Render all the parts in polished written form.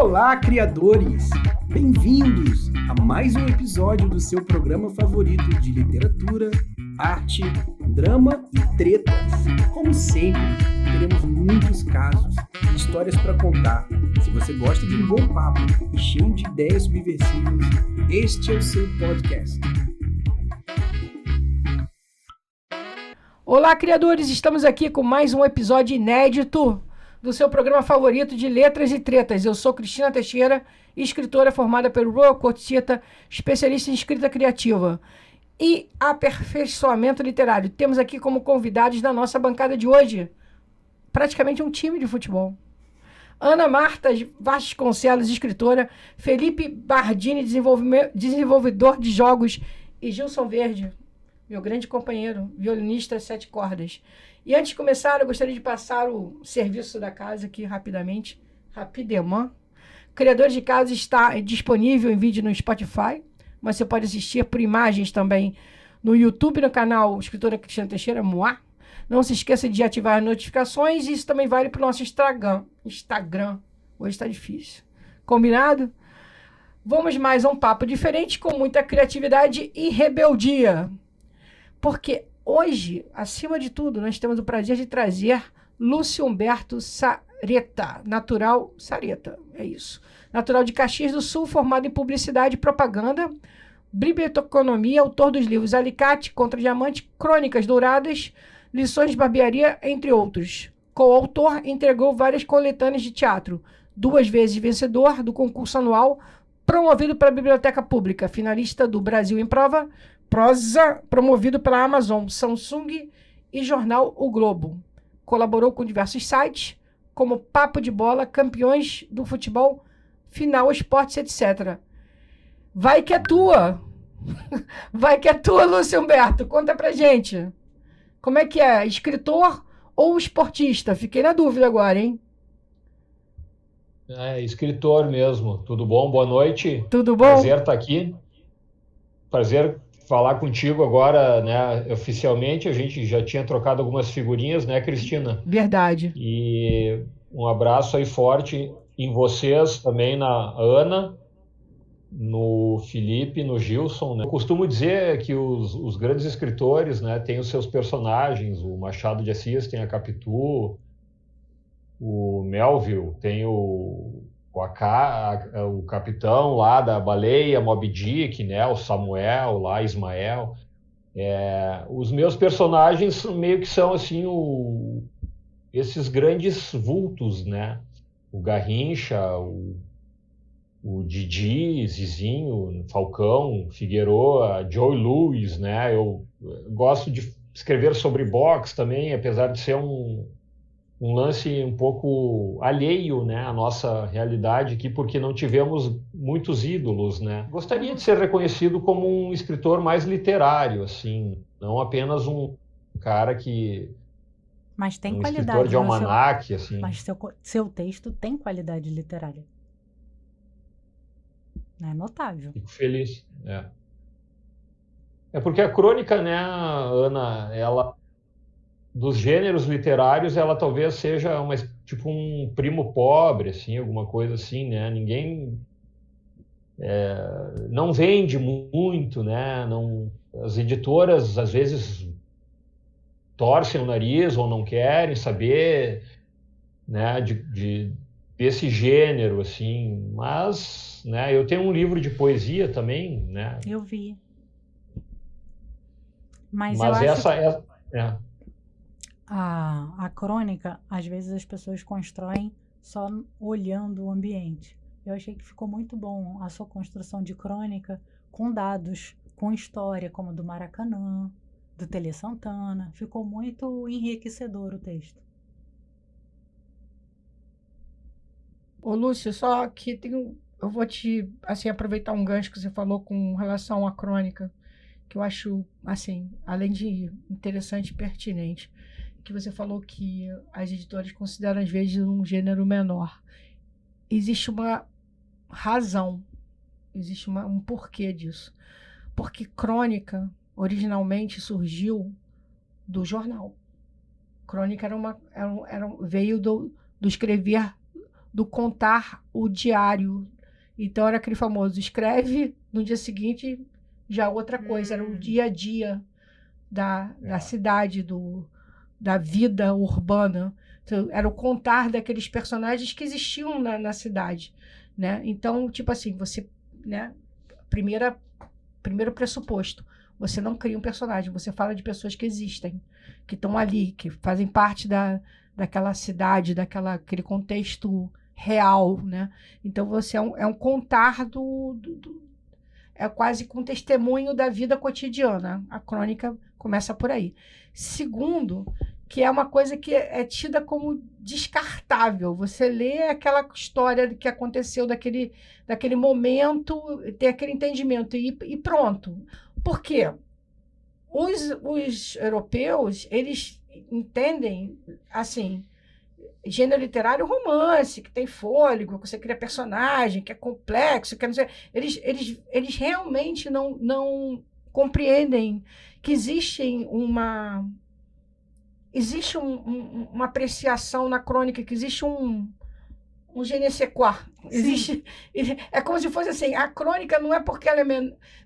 Olá, criadores! Bem-vindos a mais um episódio do seu programa favorito de literatura, arte, drama e tretas. Como sempre, teremos muitos casos, histórias para contar. Se você gosta de um bom papo e cheio de ideias subversivas, este é o seu podcast. Olá, criadores! Estamos aqui com mais um episódio inédito do seu programa favorito de letras e tretas. Eu sou Cristina Teixeira, escritora formada pelo Royal Court Theatre, especialista em escrita criativa e aperfeiçoamento literário. Temos aqui como convidados da nossa bancada de hoje praticamente um time de futebol. Ana Marta Vasconcelos, escritora, Felipe Bardini, desenvolvedor de jogos, e Gilson Verde, meu grande companheiro, violinista 7 cordas. E antes de começar, eu gostaria de passar o serviço da casa aqui rapidamente. Rapidement. Criadores de Casa está disponível em vídeo no Spotify, mas você pode assistir por imagens também no YouTube, no canal Escritora Cristina Teixeira, Moá. Não se esqueça de ativar as notificações, e isso também vale para o nosso Instagram. Hoje está difícil. Combinado? Vamos mais a um papo diferente, com muita criatividade e rebeldia. Porque hoje, acima de tudo, nós temos o prazer de trazer Lúcio Humberto Sareta, natural de Caxias do Sul, formado em publicidade e propaganda, biblioteconomia, autor dos livros Alicate, Contra Diamante, Crônicas Douradas, Lições de Barbearia, entre outros. Coautor, entregou várias coletâneas de teatro, 2 vezes vencedor do concurso anual promovido pela Biblioteca Pública, finalista do Brasil em Prosa, promovido pela Amazon, Samsung e jornal O Globo. Colaborou com diversos sites, como Papo de Bola, Campeões do Futebol, Final Esportes, etc. Vai que é tua! Vai que é tua, Lúcio Humberto. Conta pra gente. Como é que é? Escritor ou esportista? Fiquei na dúvida agora, hein? É, escritor mesmo. Tudo bom? Boa noite. Tudo bom? Prazer estar aqui. Prazer falar contigo agora, né? Oficialmente, a gente já tinha trocado algumas figurinhas, né, Cristina? Verdade. E um abraço aí forte em vocês, também na Ana, no Felipe, no Gilson, né? Eu costumo dizer que os grandes escritores, né, têm os seus personagens. O Machado de Assis tem a Capitu, o Melville tem o capitão lá da baleia, Moby Dick, né? O Samuel lá, Ismael. Os meus personagens meio que são assim esses grandes vultos, né? O Garrincha, o Didi, Zizinho, Falcão, Figueroa, Joey Louis, né? Eu gosto de escrever sobre boxe também, apesar de ser um lance um pouco alheio, né, à nossa realidade aqui, porque não tivemos muitos ídolos, né? Gostaria de ser reconhecido como um escritor mais literário, assim, não apenas um cara que... Mas tem um qualidade. Escritor de almanaque, assim. Mas seu texto tem qualidade literária. É notável. Fico feliz, É porque a crônica, né, Ana, ela... dos gêneros literários, ela talvez seja tipo um primo pobre, assim, alguma coisa assim, né? Ninguém não vende muito, né? As editoras às vezes torcem o nariz ou não querem saber, né? Desse gênero, assim. Mas, né? Eu tenho um livro de poesia também, né? Eu vi. Mas eu acho que... A crônica, às vezes as pessoas constroem só olhando o ambiente. Eu achei que ficou muito bom a sua construção de crônica com dados, com história, como do Maracanã, do Tele Santana. Ficou muito enriquecedor o texto. Ô, Lúcio, só que eu vou te aproveitar um gancho que você falou com relação à crônica, que eu acho, assim, além de interessante e pertinente, que você falou que as editoras consideram, às vezes, um gênero menor. Existe uma razão, existe um porquê disso. Porque crônica, originalmente, surgiu do jornal. Crônica veio do escrever do contar o diário. Então era aquele famoso, escreve, no dia seguinte já outra coisa, era o dia a dia da cidade, da vida urbana. Então, era o contar daqueles personagens que existiam na cidade, né? Então, tipo assim, você, né? Primeiro pressuposto, você não cria um personagem, você fala de pessoas que existem, que estão ali, que fazem parte daquela cidade, aquele contexto real, né? Então você é um contar é quase com um testemunho da vida cotidiana. A crônica começa por aí. Segundo, que é uma coisa que é tida como descartável. Você lê aquela história que aconteceu daquele momento, tem aquele entendimento e pronto. Por quê? Os europeus, eles entendem, assim, gênero literário romance, que tem fôlego, que você cria personagem, que é complexo, que não sei, eles realmente não compreendem que existe uma apreciação na crônica, que existe um je ne sais quoi. Existe, é como se fosse assim, a crônica não é porque ela é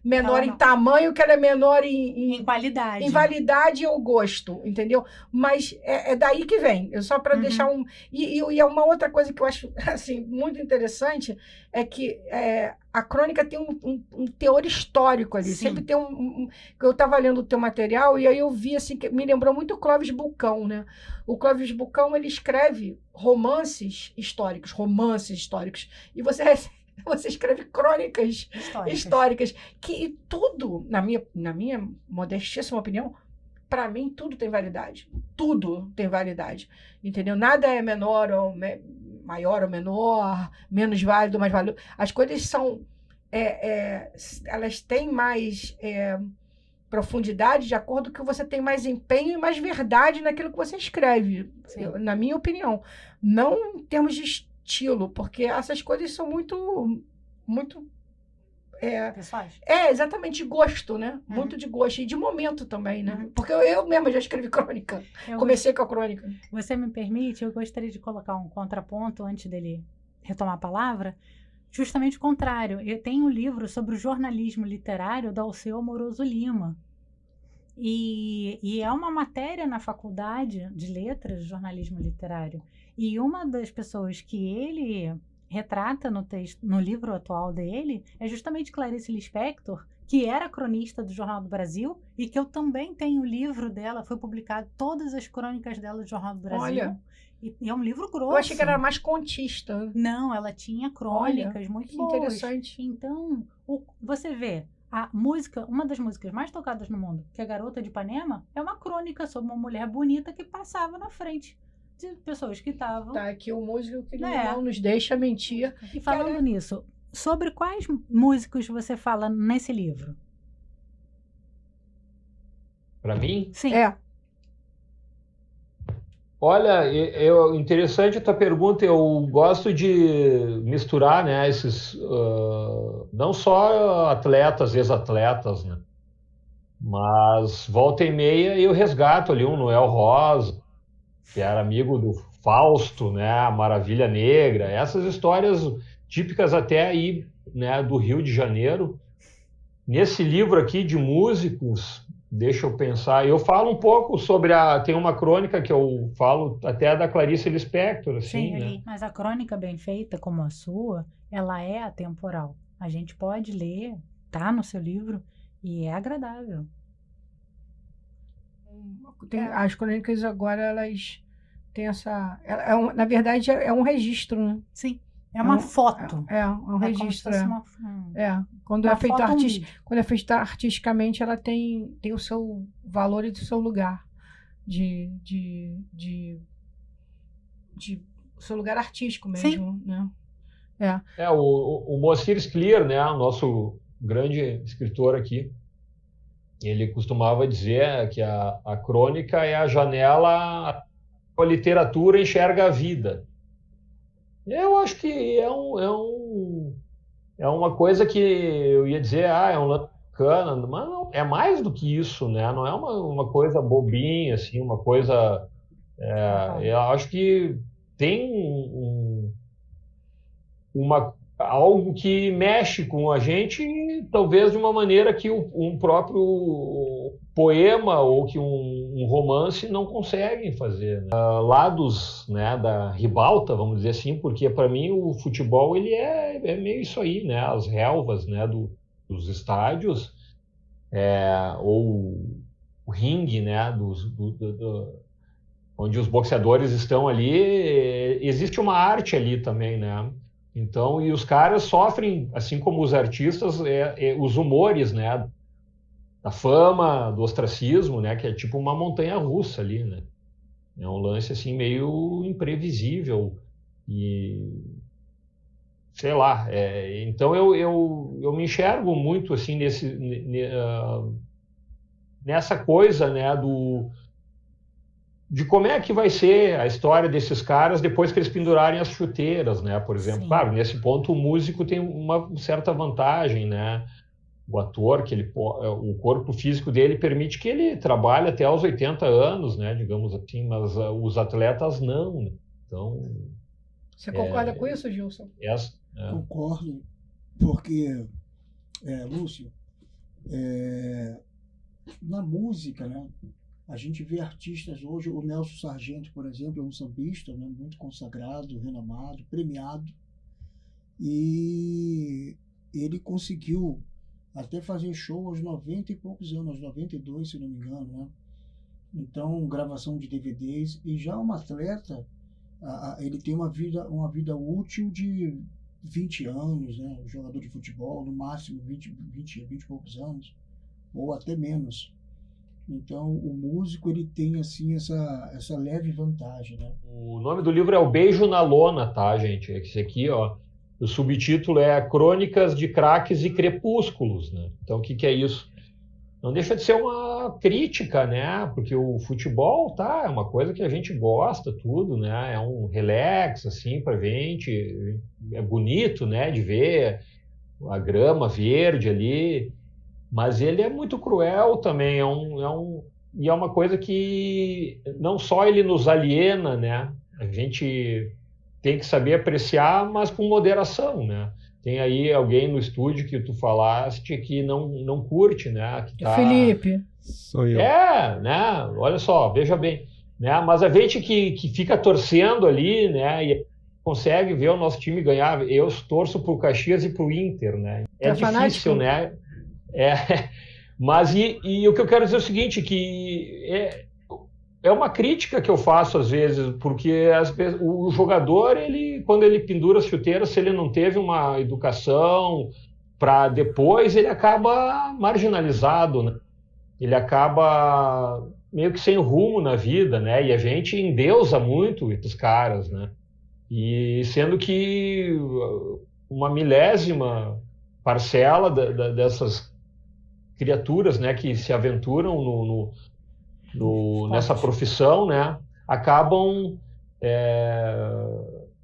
menor em tamanho, que ela é menor em qualidade. Em validade ou gosto, entendeu? Mas é daí que vem. Só para deixar um... E é uma outra coisa que eu acho assim, muito interessante, é que a crônica tem um teor histórico ali. Sim. Sempre tem eu estava lendo o teu material e aí eu vi assim, que me lembrou muito o Clóvis Bulcão, né? O Clóvis Bulcão, ele escreve romances históricos, e você escreve crônicas históricas, que tudo, na minha modestíssima opinião, para mim, tudo tem validade. Tudo tem validade. Entendeu? Nada é menor ou maior ou menor, menos válido ou mais válido. As coisas são... elas têm mais profundidade de acordo com que você tem mais empenho e mais verdade naquilo que você escreve. Na minha opinião. Não em termos de estilo, porque essas coisas são muito pessoais? Exatamente, de gosto, né? Muito de gosto. E de momento também, né? Porque eu mesma já escrevi crônica. Comecei com a crônica. Você me permite? Eu gostaria de colocar um contraponto antes dele retomar a palavra. Justamente o contrário. Eu tenho um livro sobre o jornalismo literário da Alceu Amoroso Lima. E é uma matéria na faculdade de letras, jornalismo literário. E uma das pessoas que ele retrata no livro atual dele é justamente Clarice Lispector, que era cronista do Jornal do Brasil e que eu também tenho o livro dela, foi publicado todas as crônicas dela do Jornal do Brasil. Olha, e é um livro grosso. Eu achei que ela era mais contista. Não, ela tinha crônicas muito boas. Interessante. Então, você vê, a música, uma das músicas mais tocadas no mundo, que é Garota de Ipanema, é uma crônica sobre uma mulher bonita que passava na frente de pessoas que estavam... Tá, aqui o músico que não nos deixa mentir. E falando nisso, sobre quais músicos você fala nesse livro? Para mim? Sim. Olha, interessante a tua pergunta. Eu gosto de misturar, né, esses, não só atletas, ex-atletas, né, mas volta e meia eu resgato ali um Noel Rosa, que era amigo do Fausto, né, a Maravilha Negra, essas histórias típicas até aí, né, do Rio de Janeiro. Nesse livro aqui de músicos, deixa eu pensar, eu falo um pouco sobre tem uma crônica que eu falo até da Clarice Lispector, assim, sim, né? Mas a crônica bem feita, como a sua, ela é atemporal. A gente pode ler, tá no seu livro, e é agradável. As crônicas agora, elas têm essa... na verdade, é um registro, né? Sim. É uma foto. É um registro. Quando uma é feito quando é feita artisticamente, ela tem o seu valor e o seu lugar o seu lugar artístico mesmo, sim, né? O Moacir Scliar, né, o nosso grande escritor aqui, ele costumava dizer que a crônica é a janela, a literatura enxerga a vida. Eu acho que é uma coisa que eu ia dizer, é um lance bacana, mas não, é mais do que isso, né? Não é uma coisa bobinha, assim, uma coisa... eu acho que tem algo que mexe com a gente, talvez de uma maneira que um próprio poema ou que um romance não conseguem fazer, né? Lados, né, da ribalta, vamos dizer assim, porque para mim o futebol ele é meio isso aí, né? As relvas, né, dos estádios, ou o ringue, né, onde os boxeadores estão ali, existe uma arte ali também, né? Então, e os caras sofrem, assim como os artistas, os humores, né? Da fama, do ostracismo, né? Que é tipo uma montanha-russa ali, né? É um lance, assim, meio imprevisível e... sei lá. Então, eu me enxergo muito, assim, nessa coisa, né? De como é que vai ser a história desses caras depois que eles pendurarem as chuteiras, né? Por exemplo, Sim. claro, nesse ponto o músico tem uma certa vantagem, né? O ator, o corpo físico dele permite que ele trabalhe até aos 80 anos, né? Digamos assim, mas os atletas não, né? Então... Você concorda com isso, Gilson? Concordo, porque, Lúcio, na música, né? A gente vê artistas hoje, o Nelson Sargento, por exemplo, é um sambista, né, muito consagrado, renomado, premiado, e ele conseguiu até fazer show aos 90 e poucos anos, aos 92, se não me engano, né? Então, gravação de DVDs, e já um atleta, ele tem uma vida útil de 20 anos, né? Um jogador de futebol, no máximo 20 e poucos anos, ou até menos. Então, o músico, ele tem, assim, essa leve vantagem, né? O nome do livro é O Beijo na Lona, tá, gente? Esse aqui, ó, o subtítulo é Crônicas de Craques e Crepúsculos, né? Então, o que é isso? Não deixa de ser uma crítica, né? Porque o futebol, tá, é uma coisa que a gente gosta, tudo, né? É um relax, assim, pra gente. É bonito, né, de ver a grama verde ali. Mas ele é muito cruel também, e é uma coisa que não só ele nos aliena, né? A gente tem que saber apreciar, mas com moderação, né? Tem aí alguém no estúdio que tu falaste que não curte, né? Que tá... Felipe. Sou eu. Né? Olha só, veja bem. Né? Mas a gente que fica torcendo ali, né? E consegue ver o nosso time ganhar. Eu torço pro Caxias e pro Inter, né? É difícil, fanático? né? Mas e o que eu quero dizer é o seguinte, que é uma crítica que eu faço às vezes, porque o jogador, quando ele pendura as chuteiras, se ele não teve uma educação para depois, ele acaba marginalizado, né? Ele acaba meio que sem rumo na vida, né? E a gente endeusa muito esses caras, né? E sendo que uma milésima parcela dessas criaturas, né, que se aventuram nessa profissão, né, acabam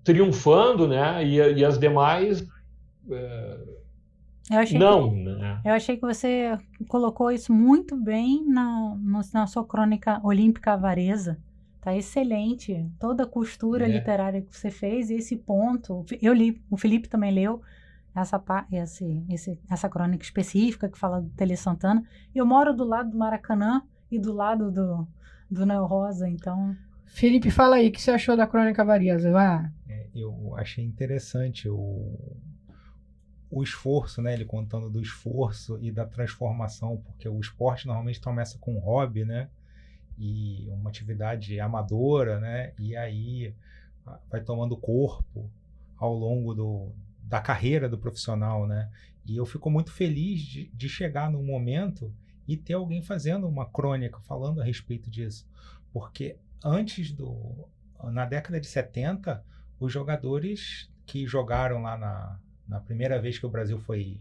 triunfando, né, e as demais Eu achei que você colocou isso muito bem na sua crônica olímpica avareza. Tá excelente. Toda a costura literária que você fez, esse ponto. Eu li, o Felipe também leu essa crônica específica que fala do Tele Santana. Eu moro do lado do Maracanã e do lado do Neo Rosa, então... Felipe, fala aí, o que você achou da crônica avareza? Vai. Eu achei interessante o esforço, né? Ele contando do esforço e da transformação, porque o esporte normalmente começa com um hobby, né? E uma atividade amadora, né? E aí vai tomando corpo ao longo da carreira do profissional, né? E eu fico muito feliz de chegar num momento e ter alguém fazendo uma crônica falando a respeito disso, porque na década de 70, os jogadores que jogaram lá na primeira vez que o Brasil foi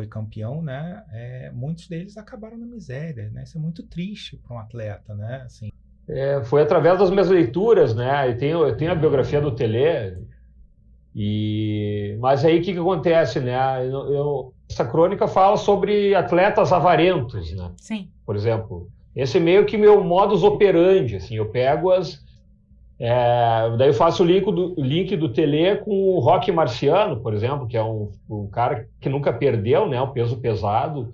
campeão, né? Muitos deles acabaram na miséria, né? Isso é muito triste para um atleta, né? Assim. Foi através das minhas leituras, né? Eu tenho a biografia do Tele, mas aí o que acontece, né? Essa crônica fala sobre atletas avarentos, né? Sim. Por exemplo, esse é meio que meu modus operandi, assim, eu pego Daí eu faço o link do Tele com o Rocky Marciano, por exemplo, que é um cara que nunca perdeu, né, o peso pesado,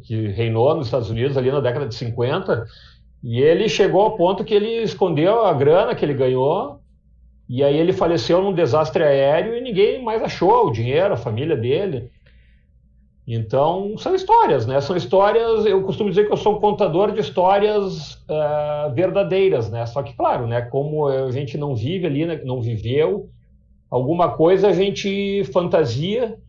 que reinou nos Estados Unidos ali na década de 50, e ele chegou ao ponto que ele escondeu a grana que ele ganhou, e aí ele faleceu num desastre aéreo e ninguém mais achou o dinheiro, a família dele. Então, são histórias, né? São histórias, eu costumo dizer que eu sou um contador de histórias verdadeiras, né? Só que, claro, né? Como a gente não vive ali, né? Não viveu, alguma coisa a gente fantasia,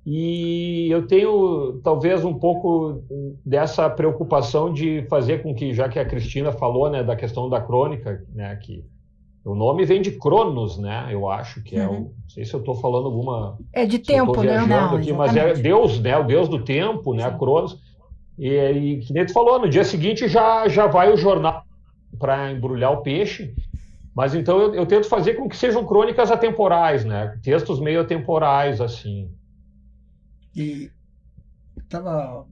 e eu tenho talvez um pouco dessa preocupação de fazer com que, já que a Cristina falou, né, da questão da crônica, né, que o nome vem de Cronos, né? Eu acho que não sei se eu estou falando alguma... É de tempo, né? Não, aqui, mas é Deus, né? O Deus do tempo, né? Cronos. E que nem tu falou, no dia seguinte já vai o jornal para embrulhar o peixe. Mas então eu tento fazer com que sejam crônicas atemporais, né? Textos meio atemporais, assim. E estava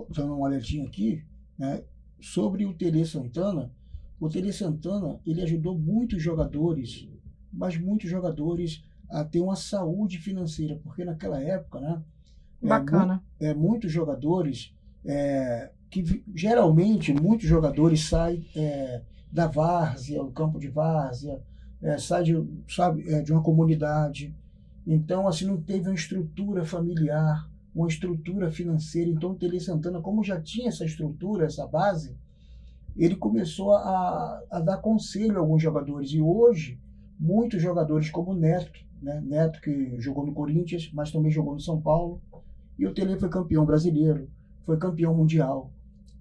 dando uma olhadinha aqui, né, sobre o Tele Santana. O Tele Santana, ele ajudou muitos jogadores, mas muitos jogadores a ter uma saúde financeira, porque naquela época, né, Bacana. Muitos jogadores, geralmente muitos jogadores saem da várzea, o campo de várzea, sai de uma comunidade. Então, assim, não teve uma estrutura familiar, uma estrutura financeira. Então, o Tele Santana, como já tinha essa estrutura, essa base, ele começou a dar conselho a alguns jogadores. E hoje, muitos jogadores como o Neto, né? Neto, que jogou no Corinthians, mas também jogou no São Paulo. E o Tele foi campeão brasileiro, foi campeão mundial.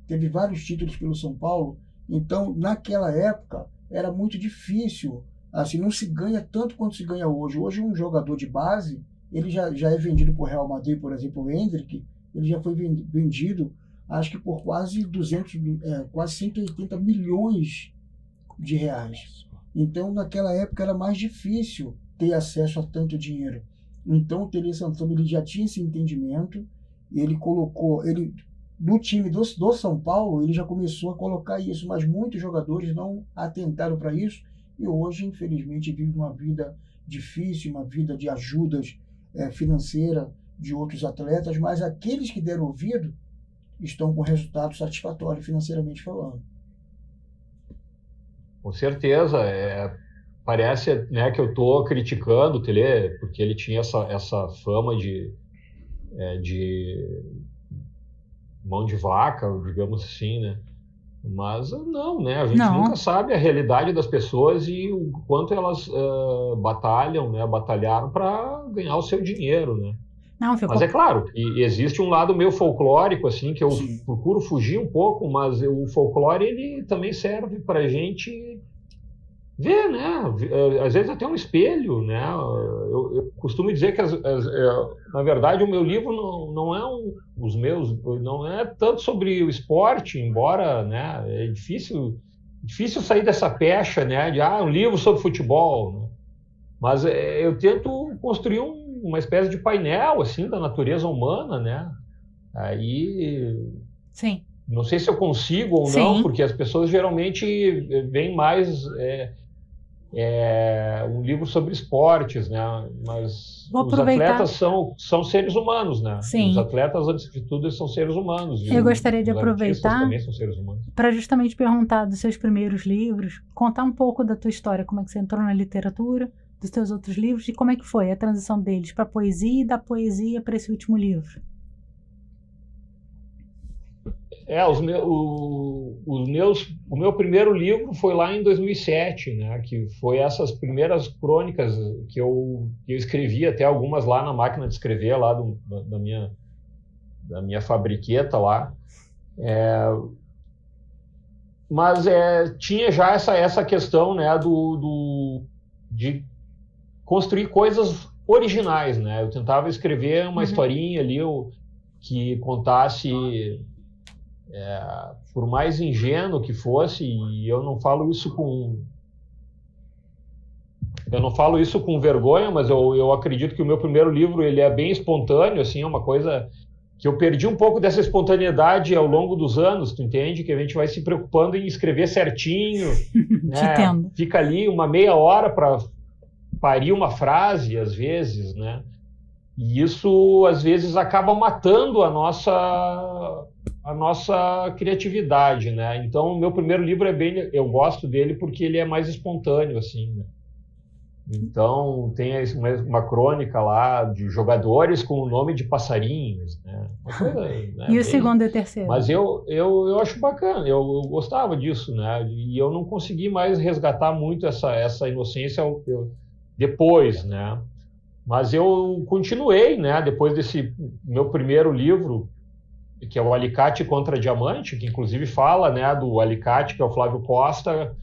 Teve vários títulos pelo São Paulo. Então, naquela época, era muito difícil. Assim, não se ganha tanto quanto se ganha hoje. Hoje, um jogador de base, ele já é vendido por Real Madrid, por exemplo, o Endrick, ele já foi vendido, acho que por quase 180 milhões de reais. Então, naquela época, era mais difícil ter acesso a tanto dinheiro. Então, o Tele Santana, ele já tinha esse entendimento, ele colocou, no time do São Paulo, ele já começou a colocar isso, mas muitos jogadores não atentaram para isso, e hoje, infelizmente, vive uma vida difícil, uma vida de ajudas financeira de outros atletas, mas aqueles que deram ouvido estão com resultado satisfatório financeiramente falando. Com certeza. Parece, né, que eu estou criticando o Tele, porque ele tinha essa fama de mão de vaca, digamos assim, né? Mas não, né? A gente nunca sabe a realidade das pessoas e o quanto elas batalharam para ganhar o seu dinheiro, né? Mas é claro, e existe um lado meio folclórico, assim, que eu procuro fugir um pouco, mas o folclore, ele também serve para a gente ver, né? Às vezes até um espelho, né? Eu costumo dizer que, na verdade, o meu livro não é não é tanto sobre o esporte, embora, né, é difícil sair dessa pecha, né, de um livro sobre futebol, né? Mas eu tento construir uma espécie de painel, assim, da natureza humana, né? Aí... Sim. Não sei se eu consigo ou não, porque as pessoas geralmente veem mais um livro sobre esportes, né? Mas os atletas são seres humanos, né? Sim. Os atletas, antes de tudo, eles são seres humanos. Eu gostaria de aproveitar também são seres humanos. Para justamente perguntar dos seus primeiros livros, contar um pouco da tua história, como é que você entrou na literatura, dos teus outros livros, e como é que foi a transição deles para a poesia e da poesia para esse último livro. O meu primeiro livro foi lá em 2007, né? Que foi essas primeiras crônicas que eu escrevi, até algumas lá na máquina de escrever lá da minha fabriqueta lá. Mas tinha já essa questão, né, de construir coisas originais, né? Eu tentava escrever uma historinha ali que contasse, por mais ingênuo que fosse, e eu não falo isso com vergonha, mas eu acredito que o meu primeiro livro, ele é bem espontâneo, assim, é uma coisa que eu perdi um pouco dessa espontaneidade ao longo dos anos, tu entende? Que a gente vai se preocupando em escrever certinho, né? entendo. Fica ali uma meia hora para parir uma frase, às vezes, né? E isso, às vezes, acaba matando a nossa criatividade, né? Então, o meu primeiro livro eu gosto dele porque ele é mais espontâneo, assim, né? Então, tem uma crônica lá de jogadores com o nome de passarinhos, né? Uma coisa, né, E o segundo e o terceiro? Mas eu acho bacana, eu gostava disso, né? E eu não consegui mais resgatar muito essa inocência depois, né? Mas eu continuei, né? Depois desse meu primeiro livro, que é o Alicate contra Diamante, que inclusive fala, né, do Alicate, que é o Flávio Costa,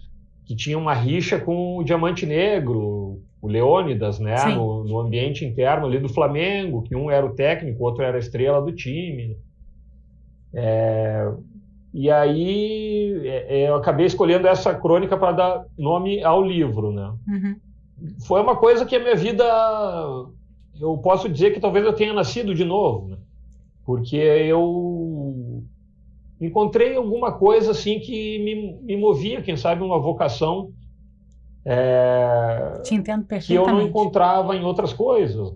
que tinha uma rixa com o Diamante Negro, o Leônidas, né, no ambiente interno ali do Flamengo, que um era o técnico, o outro era a estrela do time. E aí eu acabei escolhendo essa crônica para dar nome ao livro, né. Uhum. Foi uma coisa que a minha vida, eu posso dizer que talvez eu tenha nascido de novo, né, porque eu encontrei alguma coisa assim que me movia, quem sabe uma vocação Te entendo que eu não perfeitamente. encontrava em outras coisas.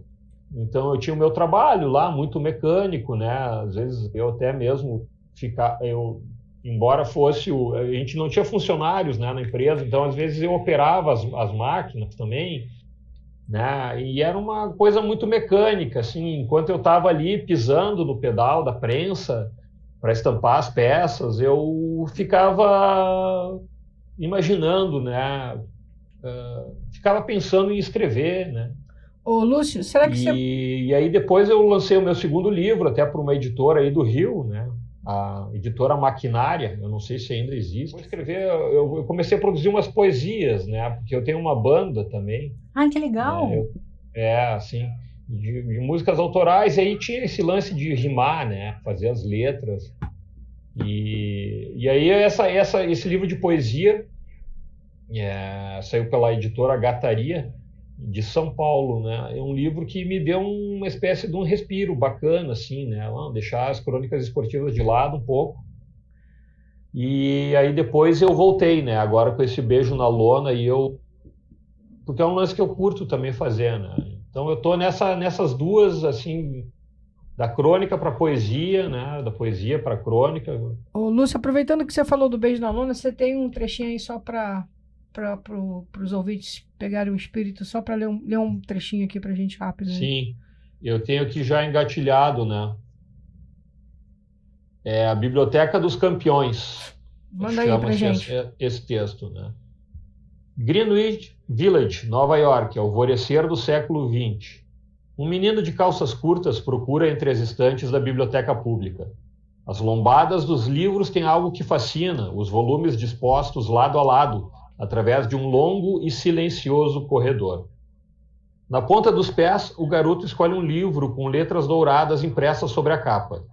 Então eu tinha o meu trabalho lá, muito mecânico, né? Às vezes eu até mesmo embora fosse a gente não tinha funcionários, né, na empresa, então às vezes eu operava as máquinas também, né? E era uma coisa muito mecânica, assim, enquanto eu estava ali pisando no pedal da prensa para estampar as peças, eu ficava imaginando, né? Ficava pensando em escrever, né? Ô, Lúcio, será que você... E aí depois eu lancei o meu segundo livro, até para uma editora aí do Rio, né? A editora Maquinária, eu não sei se ainda existe. Eu comecei a produzir umas poesias, né? Porque eu tenho uma banda também. Ah, que legal! Assim, de músicas autorais, e aí tinha esse lance de rimar, né? Fazer as letras. E aí esse livro de poesia saiu pela editora Gataria, de São Paulo, né? É um livro que me deu uma espécie de um respiro bacana, assim, né? Deixar as crônicas esportivas de lado um pouco. E aí depois eu voltei, né? Agora com esse Beijo na Lona, porque é um lance que eu curto também fazer, né? Então eu tô nessas duas, assim, da crônica para poesia, né? Da poesia para crônica. Ô, Lúcio, aproveitando que você falou do Beijo na Lona, você tem um trechinho aí só para os ouvintes pegarem o espírito, só para ler um trechinho aqui para a gente rápido. Né? Sim, eu tenho aqui já engatilhado, né? É a Biblioteca dos Campeões. Manda aí pra gente. Esse texto, né? Greenwich Village, Nova York, alvorecer do século XX. Um menino de calças curtas procura entre as estantes da biblioteca pública. As lombadas dos livros têm algo que fascina, os volumes dispostos lado a lado, através de um longo e silencioso corredor. Na ponta dos pés, o garoto escolhe um livro com letras douradas impressas sobre a capa.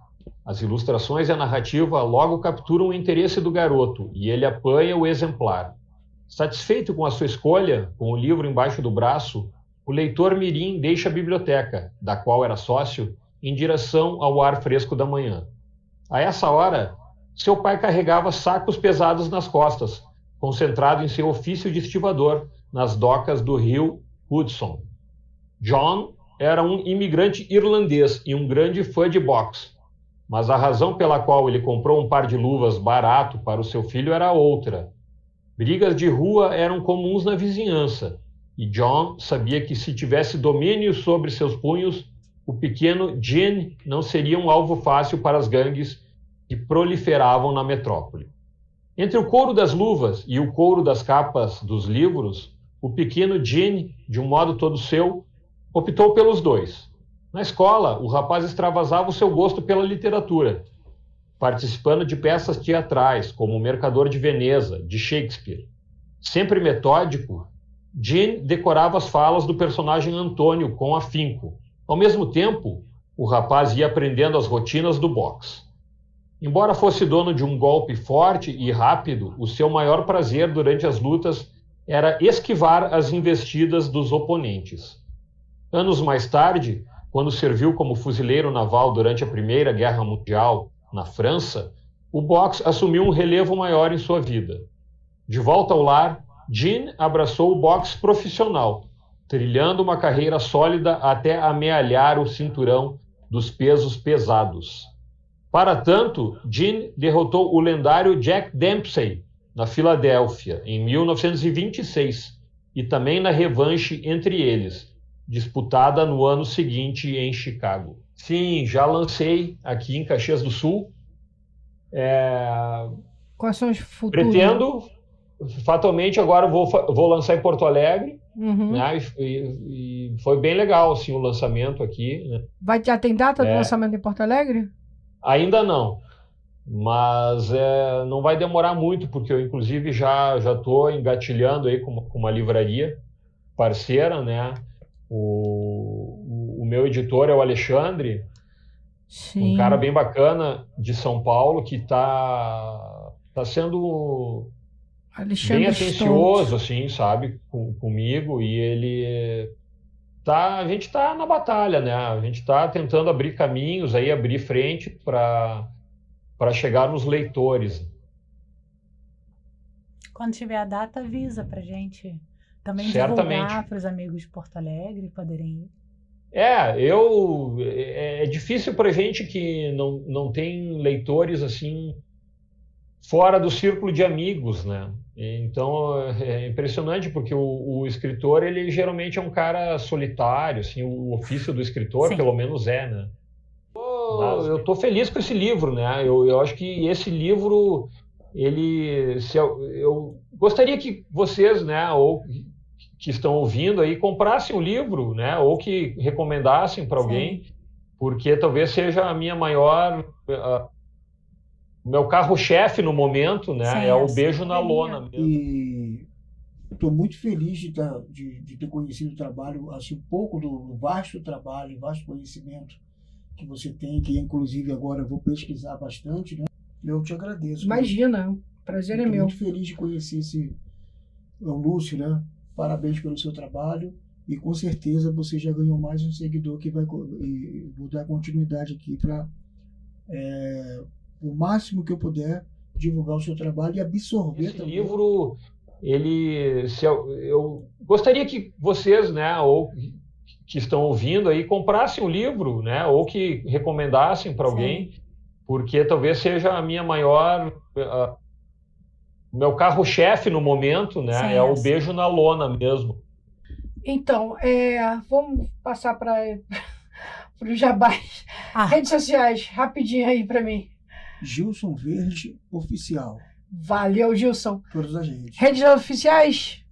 As ilustrações e a narrativa logo capturam o interesse do garoto e ele apanha o exemplar. Satisfeito com a sua escolha, com o livro embaixo do braço, o leitor mirim deixa a biblioteca, da qual era sócio, em direção ao ar fresco da manhã. A essa hora, seu pai carregava sacos pesados nas costas, concentrado em seu ofício de estivador nas docas do rio Hudson. John era um imigrante irlandês e um grande fã de boxe, mas a razão pela qual ele comprou um par de luvas barato para o seu filho era outra. Brigas de rua eram comuns na vizinhança, e John sabia que se tivesse domínio sobre seus punhos, o pequeno Gene não seria um alvo fácil para as gangues que proliferavam na metrópole. Entre o couro das luvas e o couro das capas dos livros, o pequeno Gene, de um modo todo seu, optou pelos dois. Na escola, o rapaz extravasava o seu gosto pela literatura, participando de peças teatrais, como O Mercador de Veneza, de Shakespeare. Sempre metódico, Gene decorava as falas do personagem Antônio com afinco. Ao mesmo tempo, o rapaz ia aprendendo as rotinas do boxe. Embora fosse dono de um golpe forte e rápido, o seu maior prazer durante as lutas era esquivar as investidas dos oponentes. Anos mais tarde, quando serviu como fuzileiro naval durante a Primeira Guerra Mundial na França, o boxe assumiu um relevo maior em sua vida. De volta ao lar, Gene abraçou o boxe profissional, trilhando uma carreira sólida até amealhar o cinturão dos pesos pesados. Para tanto, Gene derrotou o lendário Jack Dempsey na Filadélfia, em 1926, e também na revanche entre eles, disputada no ano seguinte em Chicago. Sim, já lancei aqui em Caxias do Sul. Quais são os futuros? Pretendo, fatalmente, agora vou lançar em Porto Alegre, Uhum. né? E foi bem legal assim, o lançamento aqui, né? Já tem data do lançamento em Porto Alegre? Ainda não, mas não vai demorar muito, porque eu, inclusive, já estou engatilhando aí com uma livraria parceira, né? O meu editor é o Alexandre, Sim. um cara bem bacana de São Paulo, que tá sendo Alexandre bem atencioso, Stoltz. assim, sabe, comigo, e a gente tá na batalha, né? A gente tá tentando abrir caminhos aí, abrir frente para chegar nos leitores. Quando tiver a data, avisa pra gente também Certamente. divulgar para os amigos de Porto Alegre poderem ir. É difícil pra gente que não tem leitores assim fora do círculo de amigos, né? Então é impressionante, porque o escritor, ele geralmente é um cara solitário, assim, o ofício do escritor, Sim. pelo menos né? Eu estou feliz com esse livro, né? Eu acho que esse livro, eu gostaria que vocês, né, ou que estão ouvindo aí, comprassem o livro, né, ou que recomendassem para alguém, porque talvez seja a minha maior, meu carro-chefe no momento, né? Sim, é o Beijo na Lona mesmo. E estou muito feliz de ter conhecido o trabalho, assim, um pouco do vasto trabalho, vasto conhecimento que você tem, que inclusive agora eu vou pesquisar bastante, né? Eu te agradeço. Imagina, o prazer é Estou meu. muito feliz de conhecer o Lúcio, né? Parabéns pelo seu trabalho e com certeza você já ganhou mais um seguidor que vou dar continuidade aqui para o máximo que eu puder divulgar o seu trabalho e absorver Esse também. livro, eu gostaria que vocês, né, ou que estão ouvindo aí, comprassem o livro, né, ou que recomendassem para alguém, porque talvez seja a minha maior, meu carro-chefe no momento, né, é o Beijo na Lona mesmo. Então, vamos passar para o jabás. Redes sociais, rapidinho aí para mim. Gilson Verde Oficial. Valeu, Gilson. Todas as redes. Redes oficiais?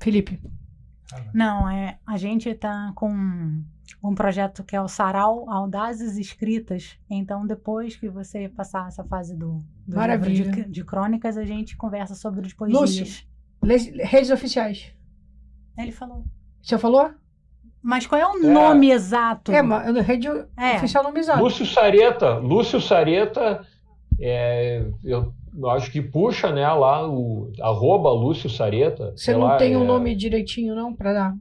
Felipe. Não, a gente está com um projeto que é o Sarau Audazes Escritas. Então, depois que você passar essa fase do livro de crônicas, a gente conversa sobre as poesias. Lúcio, redes oficiais. Ele falou. Você falou? Mas qual é o nome exato? Rede oficial nome exato. Lúcio Sareta, eu acho que puxa, né, lá o @Lúcio Sareta. Você não tem o nome direitinho, não, para dar?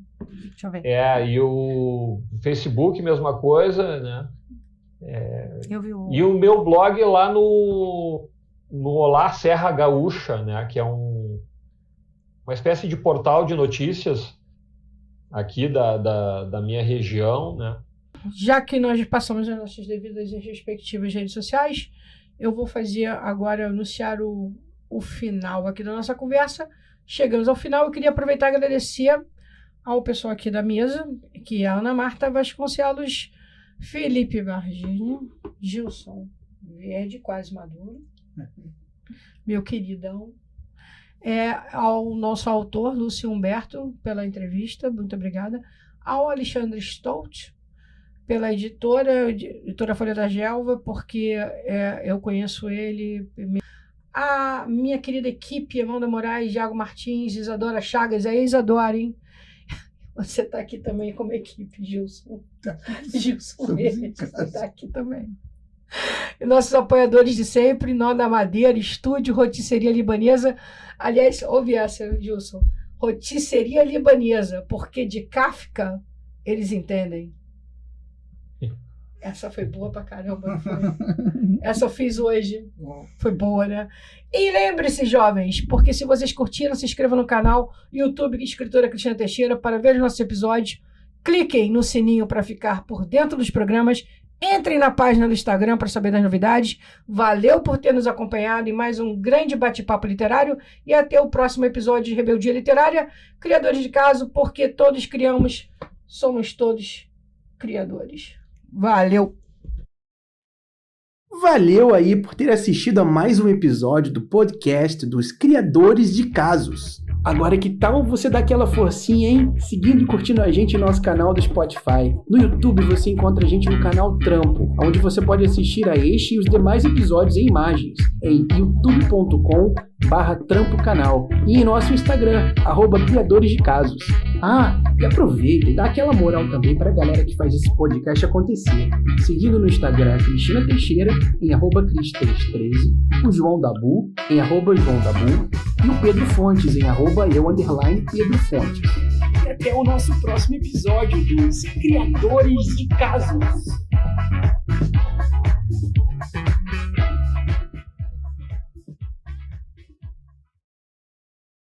Deixa eu ver. E o Facebook, mesma coisa, né? Eu vi E o meu blog lá no Olá Serra Gaúcha, né, que é uma espécie de portal de notícias aqui da minha região, né? Já que nós passamos as nossas devidas e respectivas redes sociais, eu vou fazer agora, anunciar o final aqui da nossa conversa. Chegamos ao final, eu queria aproveitar e agradecer ao pessoal aqui da mesa, que é a Ana Marta Vasconcelos, Felipe Varginho, Gilson Verde, quase maduro, meu queridão. Ao nosso autor, Lúcio Humberto, pela entrevista, muito obrigada. Ao Alexandre Stoltz, pela editora Folha da Gelva, porque eu conheço ele. A minha querida equipe, Amanda Moraes, Iago Martins, Isadora Chagas, a Isadora, hein? Você está aqui também como equipe, Gilson. Gilson, você está aqui também. E nossos apoiadores de sempre, Nó da Madeira, Estúdio Rotisseria Libanesa. Aliás, ouve essa, Gilson. rotisseria libanesa, porque de Kafka eles entendem. Essa foi boa pra caramba, não foi? Essa eu fiz hoje. Foi boa, né? E lembre-se, jovens, porque se vocês curtiram, se inscrevam no canal YouTube Escritora Cristina Teixeira para ver os nossos episódios. Cliquem no sininho para ficar por dentro dos programas. Entrem na página do Instagram para saber das novidades. Valeu por ter nos acompanhado em mais um grande bate-papo literário e até o próximo episódio de Rebeldia Literária. Criadores de caso, porque todos criamos, somos todos criadores. Valeu! Valeu aí por ter assistido a mais um episódio do podcast dos Criadores de Casos. Agora, que tal você dar aquela forcinha, hein? Seguindo e curtindo a gente no nosso canal do Spotify. No YouTube você encontra a gente no canal Trampo, onde você pode assistir a este e os demais episódios em imagens, em youtube.com/trampocanal e em nosso Instagram, @Criadores de Casos. E aproveita e dá aquela moral também para a galera que faz esse podcast acontecer. Seguindo no Instagram a Cristina Teixeira, em @Cris313, o João Dabu, em @JoãoDabu, e o Pedro Fontes, em @eu_Pedro Fontes. E até o nosso próximo episódio dos Criadores de Casos.